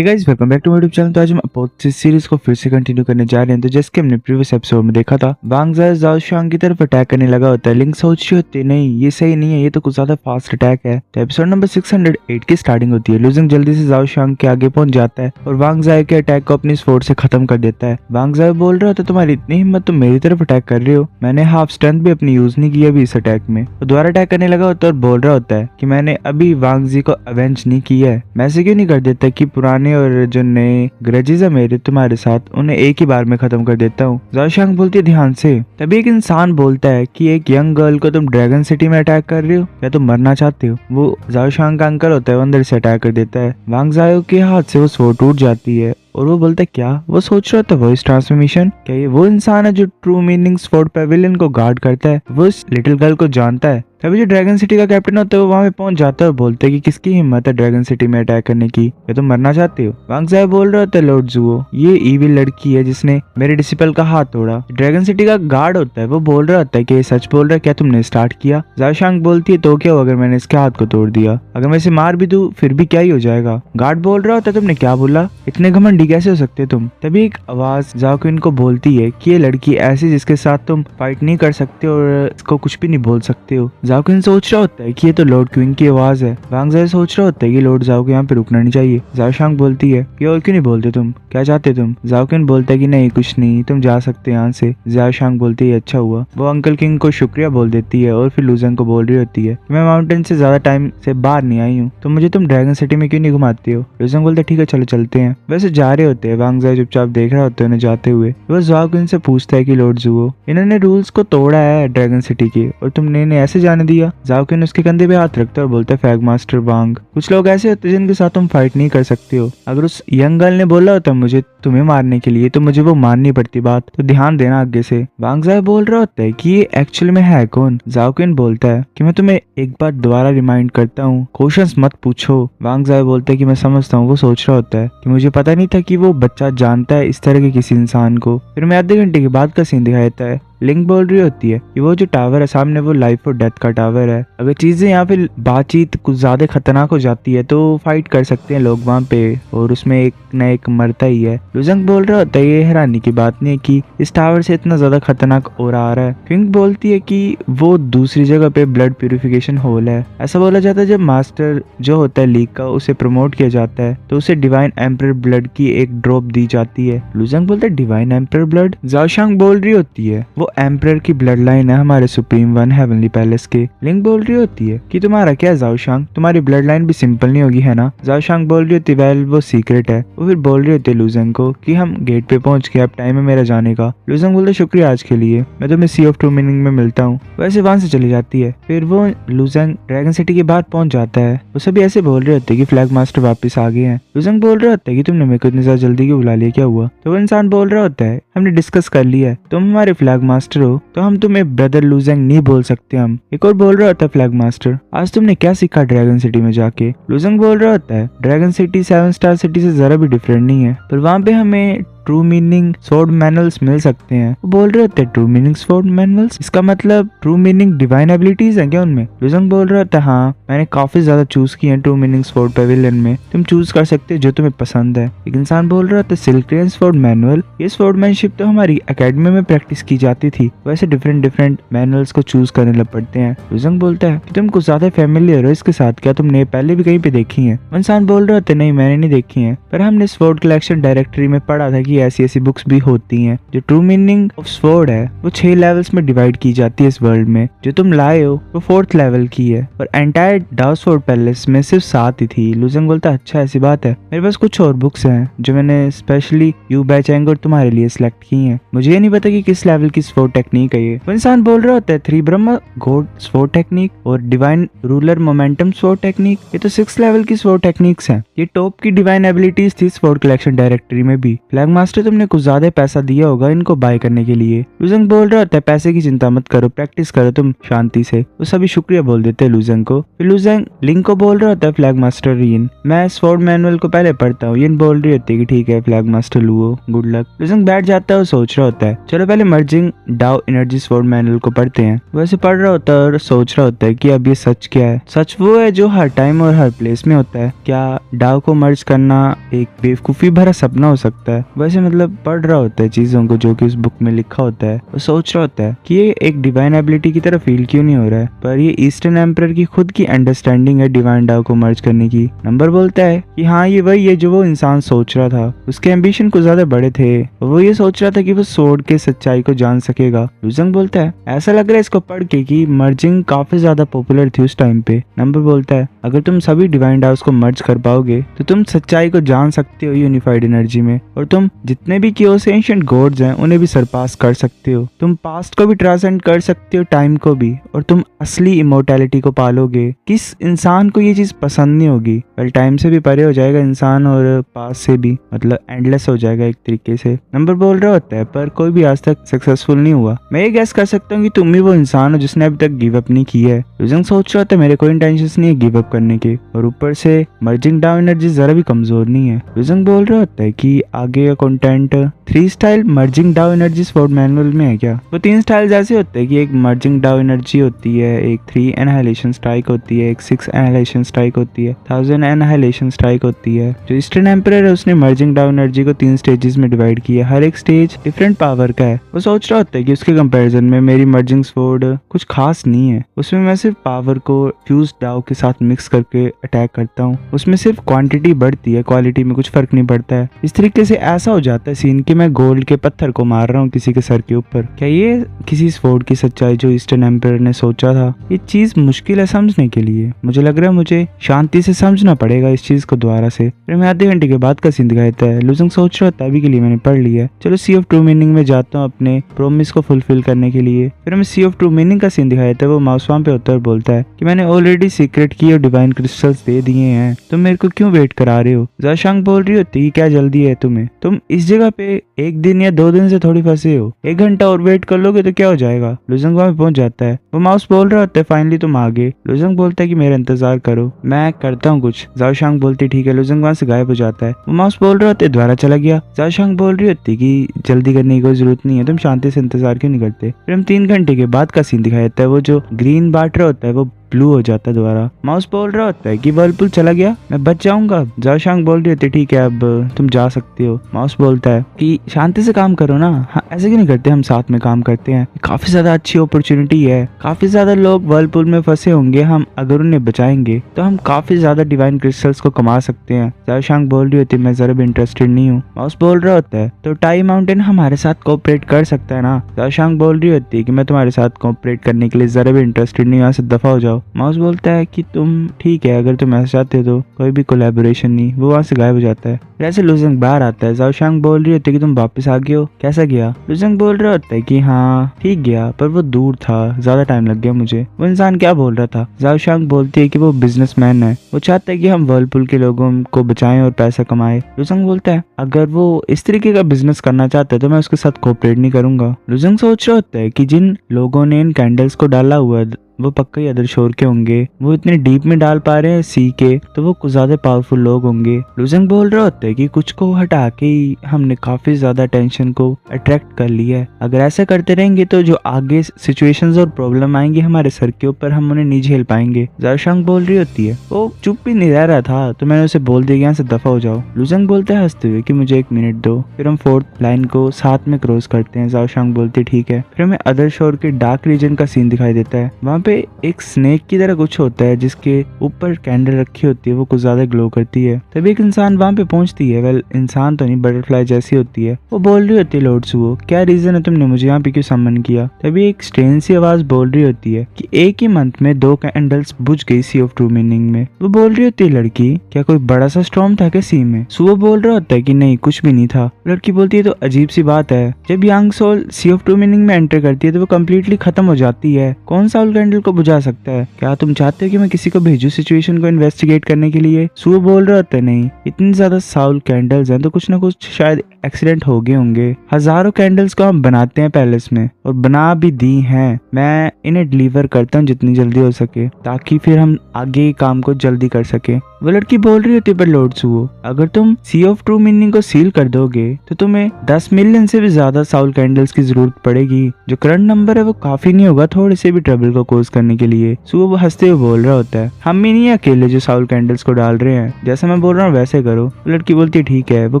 Hey guys, welcome back to my YouTube channel. तो आज हम अपोजिट सीरीज को फिर से कंटिन्यू करने जा रहे हैं। तो जैसे कि हमने प्रीवियस एपिसोड में देखा था, वांग ज़ाओ ज़ाओ शांग की तरफ अटैक करने लगा होता है। लिंक सोच रही होती है नहीं ये सही नहीं है, ये तो कुछ ज्यादा फास्ट अटैक है। तो एपिसोड नंबर 608 की स्टार्टिंग होती है। लूजिंग जल्दी से ज़ाओ शांग के आगे पहुंच जाता है और वांग ज़ाओ के अटैक को अपनी स्वॉर्ड से खत्म कर देता है। वांग ज़ाओ बोल रहा होता है तुम्हारी इतनी हिम्मत, तुम मेरी तरफ अटैक कर रहे हो, मैंने हाफ स्ट्रेंथ भी अपनी यूज नहीं की अभी इस अटैक में। तो दोबारा अटैक करने लगा होता है और बोल रहा होता है कि मैंने अभी वांग जी को अवेंज नहीं किया है। मैं ऐसे क्यों नहीं कर देता कि पुराने और जो नए ग्रजेस है मेरे तुम्हारे साथ, उन्हें एक ही बार में खत्म कर देता हूँ। ज़ाओ शांग बोलती है ध्यान से। तभी एक इंसान बोलता है कि एक यंग गर्ल को तुम ड्रैगन सिटी में अटैक कर रहे हो, क्या तुम मरना चाहते हो? वो ज़ाओ शांग का अंकल होता है, वो अंदर से अटैक कर देता है। वांग ज़ाओ के हाथ से वो स्वॉर्ड टूट जाती है और वो बोलता है क्या? वो सोच रहा था वॉइस ट्रांसफॉर्मेशन, क्या ये वो इंसान है जो ट्रू मीनिंग स्वॉर्ड पेविलियन को गार्ड करता है? वो इस लिटिल गर्ल को जानता है। तभी जो ड्रैगन सिटी का कैप्टन होता है वो वहां पे पहुंच जाता है और बोलते है कि किसकी हिम्मत है ड्रैगन सिटी में अटैक करने की, क्या तुम मरना चाहते हो? वांग ज़ाओ बोल रहा होता है लॉर्ड ज़ुओ, ये ईविल लड़की है जिसने मेरे डिसिपल का हाथ तोड़ा। ड्रैगन सिटी का गार्ड होता है, वो बोल रहा होता है कि ये सच बोल रहा है, क्या तुमने स्टार्ट किया? ज़ाओ शांग बोलती है तो क्या हो अगर मैंने इसके हाथ को तोड़ दिया, अगर मैं इसे मार भी दूं फिर भी क्या ही हो जाएगा? गार्ड बोल रहा होता है तुमने क्या बोला, इतने घमंडी कैसे हो सकते तुम? तभी एक आवाज ज़ाओ क्विन को बोलती है कि ये लड़की ऐसी जिसके साथ तुम फाइट नहीं कर सकते और इसको कुछ भी नहीं बोल सकते हो। ज़ाओ क्विन सोच रहा होता है कि ये तो लॉर्ड क्वीन की आवाज है। वांग ज़ाओ सोच रहा होता है कि लॉर्ड ज़ाओ को यहाँ पे रुकना नहीं चाहिए। ज़ाओ शांग बोलती है कि और क्यों नहीं बोलते, तुम क्या चाहते तुम? ज़ाओ क्विन बोलता है कि नहीं कुछ नहीं, तुम जा सकते यहाँ से। ज़ाओ शांग बोलती है अच्छा हुआ। वो अंकल किंग को शुक्रिया बोल देती है और फिर लूजंग को बोल रही होती है मैं माउंटेन से ज्यादा टाइम से बाहर नहीं आई हूँ, तो मुझे तुम ड्रैगन सिटी में क्यों नहीं घुमाती हो? लूजंग बोलते ठीक है चलो चलते हैं। वैसे जा रहे होते हैं, वांग ज़ाओ चुपचाप देख रहा होता है उन्हें जाते हुए। वो ज़ाओ क्विन से पूछता है कि लॉर्ड ज़ुओ, इन्होंने रूल्स को तोड़ा है ड्रैगन सिटी के और तुमने इन्हें ऐसे जाने दिया? ज़ाओ क्विन उसके कंधे पे हाथ रखता है और बोलता है फ्लैग मास्टर वांग, कुछ लोग ऐसे होते हैं जिनके साथ तुम फाइट नहीं कर सकते हो। अगर उस यंग गर्ल ने बोला होता मुझे तुम्हें मारने के लिए तो मुझे वो माननी पड़ती बात, तो ध्यान देना आगे से। वांग ज़ाओ बोल रहा होता है कि ये एक्चुअल में है कौन? ज़ाओ क्विन बोलता है कि मैं तुम्हें एक बार दोबारा रिमाइंड करता हूँ, क्वेश्चंस मत पूछो। वांग ज़ाओ बोलता है कि मैं समझता हूँ। वो सोच रहा होता है कि मुझे पता नहीं था कि वो बच्चा जानता है इस तरह के किसी इंसान को। फिर मैं आधे घंटे के बाद का सीन दिखाया देता है। लिंक बोल रही होती है कि वो जो टावर है सामने वो लाइफ और डेथ का टावर है, अगर चीजें यहाँ पे बातचीत कुछ ज्यादा खतरनाक हो जाती है तो फाइट कर सकते हैं लोग वहाँ पे, और उसमें एक न एक मरता ही है। लूजंग बोल रहा होता है ये हैरानी की बात नहीं है कि इस टावर से इतना ज्यादा खतरनाक और आ रहा है। क्विंग बोलती है कि वो दूसरी जगह पे ब्लड प्यूरिफिकेशन होल है। ऐसा बोला जाता है जब मास्टर जो होता है लीग का उसे प्रमोट किया जाता है तो उसे डिवाइन एम्परर ब्लड की एक ड्रॉप दी जाती है। लूजंग बोलता है डिवाइन एम्परर ब्लड? ज़ाओ शांग बोल रही होती है वो एम्परर की ब्लड लाइन है हमारे सुप्रीम वन हेवनली पैलेस के। लिंक बोल रही होती है कि तुम्हारा क्या ज़ाओ शांग, तुम्हारी ब्लड लाइन भी सिंपल नहीं होगी है ना? ज़ाओ शांग बोल रही होती वेल वो सीक्रेट है। वो फिर बोल रही होती है लूजंग को कि हम गेट पे पहुंच गए, अब टाइम है मेरा जाने का। लूजंग बोलते शुक्रिया आज के लिए, मैं तुम्हें सी ऑफ ट्रू मीनिंग में मिलता हूँ। वैसे वहां से चली जाती है। फिर वो लूजंग ड्रैगन सिटी के बाहर पहुंच जाता है। वो सभी ऐसे बोल रहे होते हैं कि फ्लैग मास्टर वापस आ गए हैं। लूजंग बोल रहा होता है कि तुमने मेरे को इतनी ज्यादा जल्दी क्यों बुला लिया, क्या हुआ? तो वो इंसान बोल रहा होता है हमने डिस्कस कर लिया है, तुम हमारे फ्लैग मास्टर हो तो हम तुम्हें ब्रदर लूजंग नहीं बोल सकते हम। एक और बोल रहा होता है फ्लैग मास्टर आज तुमने क्या सीखा ड्रैगन सिटी में जाके? लूजंग बोल रहा होता है ड्रैगन सिटी 7 स्टार सिटी से जरा भी डिफरेंट नहीं है, पर वहाँ पे हमें ट्रू मीनिंग स्वॉर्ड मैनुअल्स मिल सकते हैं। वो बोल रहे होते हैं ट्रू मीनिंग स्वॉर्ड मैनुअल्स, इसका मतलब ट्रू मीनिंग डिवाइन एबिलिटीज हैं क्या उनमें? लूजंग बोल रहा था हाँ मैंने काफी ज्यादा चूज किए हैं ट्रू मीनिंग स्वॉर्ड पेविलियन में, तुम चूज कर सकते हो जो तुम्हें पसंद है। एक इंसान बोल रहा था सिल्क्रियन स्वॉर्ड मैनुअल, ये स्वॉर्डमैनशिप तो हमारी एकेडमी में प्रैक्टिस की जाती थी, वैसे डिफरेंट मैनुअल्स को चूज करने लग पड़ते हैं। लूजंग बोलता है कि तुम कुछ ज्यादा फेमिलियर हो इसके साथ, क्या तुमने पहले भी कहीं पे देखी है? इंसान बोल रहा था नहीं मैंने नहीं देखी है, पर हमने स्वॉर्ड कलेक्शन डायरेक्टरी में पढ़ा था कि ऐसी बुक्स भी होती हैं। जो ट्रू मीनिंग ऑफ स्वॉर्ड है वो 6 लेवल्स में डिवाइड की जाती है इस वर्ल्ड में, जो तुम लाए हो वो 4th लेवल की है और एंटायर डाउ स्वॉर्ड पैलेस में सिर्फ 7 ही थी। लूजंग बोलता अच्छा ऐसी बात है, मेरे पास कुछ और बुक्स हैं जो मैंने स्पेशली यू बैचेंग और तुम्हारे लिए सिलेक्ट की हैं, मुझे ये नहीं पता कि किस लेवल की स्वॉर्ड टेक्निक है ये। वो इंसान बोल रहा होता है 3 ब्रह्मा गॉड स्वॉर्ड टेक्निक और divine ruler momentum sword technique, ये तो 6th लेवल की स्वॉर्ड टेक्निक्स हैं, ये टॉप की डिवाइन एबिलिटीज थी स्वॉर्ड कलेक्शन डायरेक्टरी में भी। फ्लैग मास्टर तुमने कुछ ज्यादा पैसा दिया होगा इनको बाय करने के लिए। लुजंग बोल रहा होता है पैसे की चिंता मत करो, प्रैक्टिस करो तुम शांति से। वो सभी शुक्रिया बोल देते हैं लुजंग को। फिर लुजंग लिंक को बोल रहा होता है फ्लैग मास्टर यिन, मैं स्वॉर्ड मैनुअल को पहले पढ़ता हूँ। यिन बोल रही होती है कि ठीक है flag master Luo, good luck. लुजंग बैठ जाता है और सोच रहा होता है चलो पहले मर्जिंग डाउ एनर्जी स्वॉर्ड मैनुअल को पढ़ते हैं। वैसे पढ़ रहा होता है और सोच रहा होता है कि अब ये सच क्या है। सच वो है जो हर टाइम और हर प्लेस में होता है। क्या डाउ को मर्ज करना एक बेवकूफी भरा सपना हो सकता है। वैसे मतलब पढ़ रहा होता है चीजों को जो कि उस बुक में लिखा होता है। वो सोच रहा होता है कि ये एक डिवाइन एबिलिटी की तरह फील क्यों नहीं हो रहा है, पर ये ईस्टर्न एम्परर की खुद की अंडरस्टैंडिंग है डिवाइन डाउ को मर्ज करने की। नंबर बोलता है कि हाँ ये वही है जो वो इंसान सोच रहा था। उसके एम्बिशन कुछ ज्यादा बड़े थे। वो ये सोच रहा था कि वो सोर्ड के सच्चाई को जान सकेगा। लुजंग बोलता है ऐसा लग रहा है इसको पढ़ के कि मर्जिंग काफी ज्यादा पॉपुलर थी उस टाइम पे। नंबर बोलता है अगर तुम सभी डिवाइन डाउस को मर्ज कर पाओगे तो तुम सच्चाई को जान सकते हो यूनिफाइड एनर्जी में, और तुम जितने भी कियोस एंशिएंट गॉड्स हैं उन्हें भी सरपास कर सकते हो। तुम पास्ट को भी ट्रांसेंड कर सकते हो, टाइम को भी, और तुम असली इमोर्टैलिटी को पालोगे। किस इंसान को ये चीज पसंद नहीं होगी। वेल टाइम से भी परे हो जाएगा इंसान और पास्ट से भी, मतलब एंडलेस हो जाएगा एक तरीके से। नंबर बोल रहा होता है पर कोई भी आज तक सक्सेसफुल नहीं हुआ। मैं ये गैस कर सकता हूँ कि तुम ही वो इंसान हो जिसने अभी तक गिव अप नहीं की है। लुजंग सोच रहा होता है मेरे कोई इंटेंशन नहीं है गिव अप करने के, और ऊपर से मर्जिंग डाउन एनर्जी जरा भी कमजोर नहीं है। लुजंग बोल रहा होता है कि आगे का कंटेंट 3 स्टाइल मर्जिंग डाउ एनर्जी स्वॉर्ड मैनुअल में है क्या। वो 3 स्टाइल्स ऐसे होते हैं कि एक मर्जिंग डाउ एनर्जी होती है, एक 3 एनहाइलेशन स्ट्राइक होती है, एक 6 एनहाइलेशन स्ट्राइक होती है, 1000 एनहाइलेशन स्ट्राइक होती है। जो ईस्टर्न एम्परर है उसने मर्जिंग डाउ एनर्जी को 3 स्टेजेस में डिवाइड किया। हर एक स्टेज डिफरेंट पावर का है। वो सोच रहा होता है कि उसके कंपैरिजन में मेरी मर्जिंग स्वॉर्ड कुछ खास नहीं है। उसमें मैं सिर्फ पावर को फ्यूज डाउ के साथ मिक्स करके अटैक करता हूँ। उसमें सिर्फ क्वांटिटी बढ़ती है, क्वालिटी में कुछ फर्क नहीं पड़ता है। इस तरीके से ऐसा हो जाता है सीन कि मैं गोल्ड के पत्थर को मार रहा हूँ किसी के सर के ऊपर। क्या ये किसी स्वॉर्ड की सच्चाई जो ईस्टर्न एम्परर ने सोचा था। ये चीज मुश्किल है समझने के लिए। मुझे लग रहा है मुझे शांति से समझना पड़ेगा इस चीज को दोबारा से। फिर मैं आधे घंटे के बाद का सीन दिखाया था। लुजंग सोच रहा था अभी के लिए मैंने पढ़ लिया, चलो सी ऑफ ट्रू मीनिंग में जाता हूँ अपने प्रोमिस को फुलफिल करने के लिए। फिर हमें सी ऑफ ट्रू मीनिंग का सीन दिखाया था। वो माउस वहां पे होता है और बोलता है कि मैंने ऑलरेडी सीक्रेट की और डिवाइन क्रिस्टल्स दे दिए हैं, तुम मेरे को क्यों वेट करा रहे हो। ज़ाशांग बोल रही होती है क्या जल्दी है तुम्हें, तुम इस जगह पे 1 दिन या 2 दिन से थोड़ी फंसे हो। 1 घंटा और वेट कर लोगे तो क्या हो जाएगा। लुजंग वहां पहुंच जाता है। वो माउस बोल रहा होता है फाइनली तुम आ गए। लुजंग बोलता है कि मेरा इंतजार करो, मैं करता हूँ कुछ। ज़ाशांग बोलती ठीक है। लुजंग वहां से गायब हो जाता है। वो माउस बोल रहा होता है द्वारा चला गया। ज़ाशांग बोल रही होती कि जल्दी करने की कोई जरूरत नहीं है, तुम शांति से इंतजार क्यों नहीं करते। फिर हम 3 घंटे के बाद का सीन दिखाया जाता है। वो जो ग्रीन बाटर होता है वो ब्लू हो जाता है दोबारा। माउस बोल रहा होता है कि वर्लपुल चला गया, मैं बच जाऊंगा। ज़ाशांग बोल रही होती है ठीक है अब तुम जा सकते हो। माउस बोलता है कि शांति से काम करो ना, हाँ ऐसे क्यों नहीं करते, हम साथ में काम करते हैं। काफी ज्यादा अच्छी अपॉर्चुनिटी है, काफी ज्यादा लोग वर्लपुल में फंसे होंगे, हम अगर उन्हें बचाएंगे तो हम काफी ज्यादा डिवाइन क्रिस्टल्स को कमा सकते हैं। ज़ाशांग बोल रही होती है मैं जरा भी इंटरेस्टेड नहीं हूँ। माउस बोल रहा होता है तो टाई माउंटेन हमारे साथ कोऑपरेट कर सकता है ना। ज़ाशांग बोल रही होती है कि मैं तुम्हारे साथ कोऑपरेट करने के लिए जरा भी इंटरेस्टेड नहीं हूँ, यहाँ से दफा हो जाओ। माउस बोलता है कि तुम ठीक है अगर तुम ऐसा चाहते हो तो कोई भी कोलैबोरेशन नहीं। वो वहां से गायब हो जाता है। वैसे लुजंग बाहर आता है। ज़ाशांग बोल रही होती है कि तुम वापस आ गए हो, कैसा गया। लुजंग बोल रहा होता है कि हाँ ठीक गया पर वो दूर था, ज्यादा टाइम लग गया मुझे। वो इंसान क्या बोल रहा था। ज़ाशांग बोलती है कि वो बिजनेसमैन है, वो चाहता है कि हम वर्लपुल के लोगों को बचाएं और पैसा कमाए। लुजंग बोलता है अगर वो इस तरीके का बिजनेस करना चाहता है तो मैं उसके साथ कोऑपरेट नहीं करूंगा। लुजंग सोच रहा होता है कि जिन लोगों ने इन कैंडल्स को डाला हुआ है वो पक्का ही अदर शोर के होंगे। वो इतने डीप में डाल पा रहे हैं सी के, तो वो कुछ ज्यादा पावरफुल लोग होंगे। लुजंग बोल रहा होता है कि कुछ को हटा के ही हमने काफी ज्यादा टेंशन को अट्रैक्ट कर लिया है। अगर ऐसा करते रहेंगे तो जो आगे सिचुएशंस और प्रॉब्लम आएंगे हमारे सर के ऊपर, हम उन्हें नहीं झेल पाएंगे। ज़ाशांग बोल रही होती है वो चुप भी नहीं रह रहा था तो मैंने उसे बोल दिया यहाँ से दफा हो जाओ। लुजंग बोलता है हंसते हुए कि मुझे 1 मिनट दो। फिर हम 4th लाइन को साथ में क्रॉस करते हैं। ज़ाशांग बोलती ठीक है। फिर हमें अदर शोर के डार्क रीजन का सीन दिखाई देता है। वहाँ पे एक स्नेक की तरह कुछ होता है जिसके ऊपर कैंडल रखी होती है, वो कुछ ज्यादा ग्लो करती है। तभी एक इंसान वहां पे पहुंचती है। वेल इंसान तो नहीं, बटरफ्लाई जैसी होती है। वो बोल रही होती है लॉर्ड सुओ क्या रीजन है तुमने मुझे यहाँ पे क्यों सम्मन किया। तभी एक स्ट्रेंज सी आवाज बोल रही होती है कि एक ही मंथ में 2 कैंडल्स बुझ गई सी ऑफ ट्रू मीनिंग में। वो बोल रही होती है लड़की क्या कोई बड़ा सा स्टॉर्म था क्या सी में। सुओ बोल रहा होता है कि नहीं कुछ भी नहीं था। लड़की बोलती है तो अजीब सी बात है, जब यांग सोल सी ऑफ ट्रू मीनिंग में एंटर करती है तो वो कम्प्लीटली खत्म हो जाती है। कौन साउल कैंडल को बुझा सकता है। क्या तुम चाहते हो कि मैं किसी को भेजूं सिचुएशन को इन्वेस्टिगेट करने के लिए। सुओ बोल रहा होता है नहीं, इतनी ज्यादा साउल कैंडल्स हैं तो कुछ ना कुछ शायद एक्सीडेंट हो गए होंगे। हजारों कैंडल्स को हम बनाते हैं पैलेस में और बना भी दी हैं। मैं इन्हें डिलीवर करता हूँ जितनी जल्दी हो सके, ताकि फिर हम आगे काम को जल्दी कर सके। वो लड़की बोल रही होती है, पर लॉर्ड सुओ, अगर तुम सी ऑफ ट्रू मीनिंग को सील कर दोगे तो तुम्हें 10 मिलियन से भी ज्यादा साउल कैंडल्स की जरूरत पड़ेगी। जो करंट नंबर है वो काफी नहीं होगा थोड़े से भी ट्रबल को कोज करने के लिए। सुओ वो हंसते हुए बोल रहा होता है, हम ही नहीं अकेले जो साउल कैंडल्स को डाल रहे हैं, जैसा मैं बोल रहा हूँ वैसे करो। वो लड़की बोलती है ठीक है। वो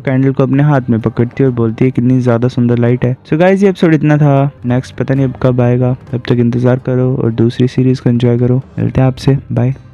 कैंडल को अपने हाथ में पकड़ती है और बोलती है कितनी ज्यादा सुंदर लाइट है। सो गाइस, ये एपिसोड इतना था। नेक्स्ट पता नहीं अब कब आएगा, तब तक इंतजार करो और दूसरी सीरीज को एंजॉय करो। मिलते हैं आपसे, बाय।